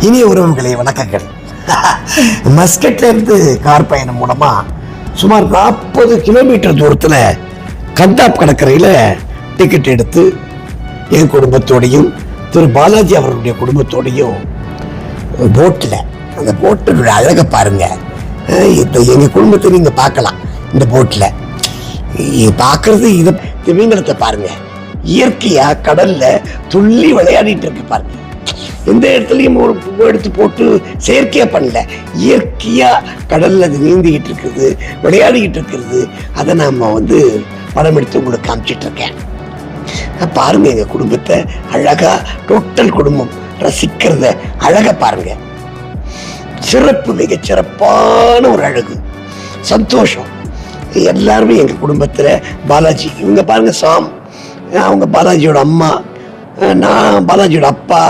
இனிய உறவுகளே, வணக்கங்கள். மஸ்கட்ல இருந்து கார் பயணம் மூலமா சுமார் 40 கிலோமீட்டர் தூரத்துல கந்தாப் கடற்கரையில டிக்கெட் எடுத்து என் குடும்பத்தோடையும் திரு பாலாஜி அவர்களுடைய குடும்பத்தோடையும் போட்டில், அந்த போட்டினுடைய அழகை பாருங்க. எங்க குடும்பத்தை நீங்க பார்க்கலாம். இந்த போட்டில் பார்க்கறது இதை திமிங்கலத்தை பாருங்க. இயற்கையா கடல்ல துள்ளி விளையாடிட்டு இருக்கு பாருங்க. எந்த இடத்துலையும் எடுத்து போட்டு செயற்கையா பண்ணல, இயற்கையா கடல்ல அது நீந்திக்கிட்டு இருக்குது, விளையாடிக்கிட்டு இருக்கிறது. அதை நாம படம் எடுத்து உங்களுக்கு காமிச்சிட்டு இருக்கேன். பாருங்க எங்க குடும்பத்தை அழகா, டோட்டல் குடும்பம் ரசிக்கிறத அழகா பாருங்க. சிறப்பு, மிக சிறப்பான ஒரு அழகு, சந்தோஷம். எல்லாருமே எங்க குடும்பத்துல பாலாஜி, இவங்க பாருங்க சாம், அவங்க பாலாஜியோட அம்மா, நான் பாலாஜியோட அப்பா,